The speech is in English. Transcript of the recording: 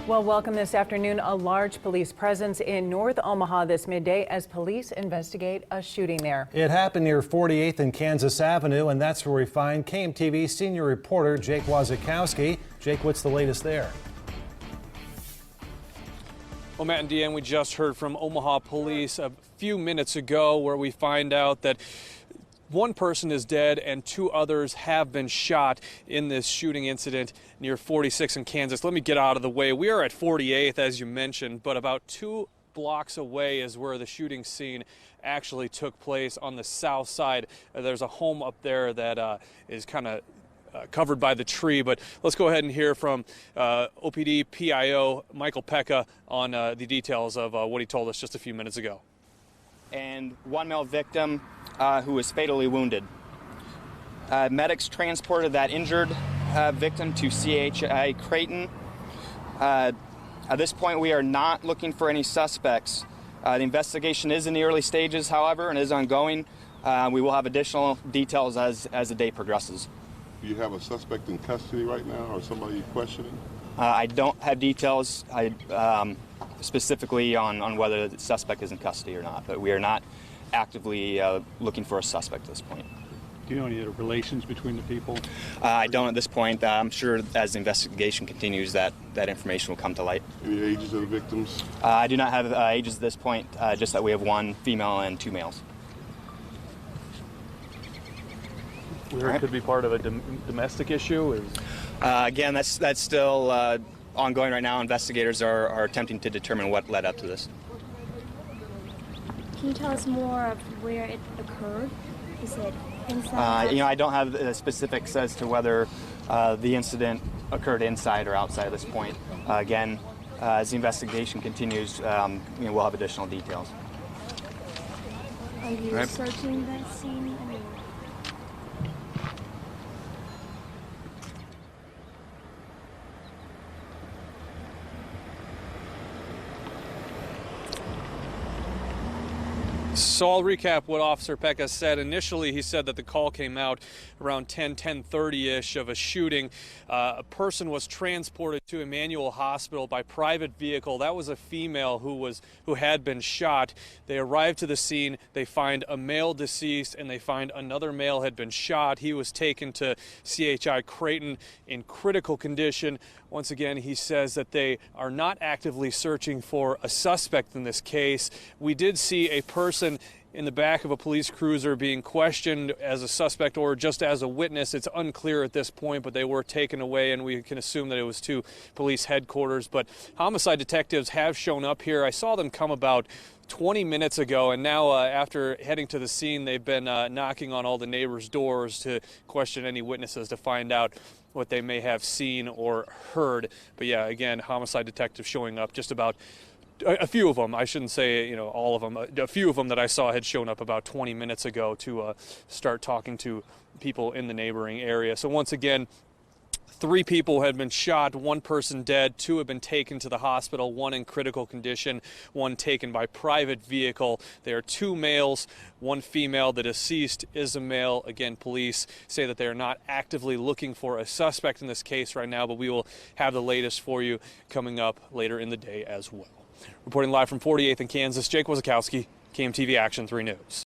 Well, welcome this afternoon. A large police presence in North Omaha this midday as police investigate a shooting there. It happened near 48th and Kansas Avenue, and that's where we find KMTV senior reporter Jake Wazikowski. Jake, what's the latest there? Well, Matt and Deanne, we just heard from Omaha police a few minutes ago where we find out that one person is dead and two others have been shot in this shooting incident near 46 in Kansas. Let me get out of the way. We are at 48th, as you mentioned, but about 2 blocks away is where the shooting scene actually took place on the south side. There's a home up there that is kind of covered by the tree, but let's go ahead and hear from OPD PIO Michael Pekka on the details of what he told us just a few minutes ago. And one male victim who was fatally wounded. Medics transported that injured victim to CHI Creighton. At this point, we are not looking for any suspects. The investigation is in the early stages, however, and is ongoing. We will have additional details as the day progresses. Do you have a suspect in custody right now or somebody questioning? I don't have details specifically on whether the suspect is in custody or not, but we are not actively looking for a suspect at this point. Do you know any of the relations between the people? I don't at this point. I'm sure as the investigation continues that information will come to light. Any ages of the victims? I do not have ages at this point, just that we have one female and 2 males. It could be part of a domestic issue? Again, that's still ongoing right now. Investigators are attempting to determine what led up to this. Can you tell us more of where it occurred? Is it inside? I don't have the specifics as to whether the incident occurred inside or outside at this point. Again, as the investigation continues, we'll have additional details. Are you searching that scene? So I'll recap what Officer Pekka said. Initially, he said that the call came out around 10:30-ish of a shooting. A person was transported to Emmanuel Hospital by private vehicle. That was a female who had been shot. They arrived to the scene. They find a male deceased, and they find another male had been shot. He was taken to CHI Creighton in critical condition. Once again, he says that they are not actively searching for a suspect in this case. We did see a person in the back of a police cruiser being questioned as a suspect or just as a witness. It's unclear at this point, but they were taken away, and we can assume that it was to police headquarters. But homicide detectives have shown up here. I saw them come about 20 minutes ago, and now after heading to the scene, they've been knocking on all the neighbors' doors to question any witnesses to find out what they may have seen or heard. But yeah, again, homicide detectives showing up. Just about a few of them, I shouldn't say all of them, a few of them that I saw had shown up about 20 minutes ago to start talking to people in the neighboring area. So once again, 3 people had been shot, 1 person dead, 2 have been taken to the hospital, 1 in critical condition, 1 taken by private vehicle. There are 2 males, 1 female. The deceased is a male. Again, police say that they are not actively looking for a suspect in this case right now, but we will have the latest for you coming up later in the day as well. Reporting live from 48th in Kansas, Jake Wazikowski, KMTV Action 3 News.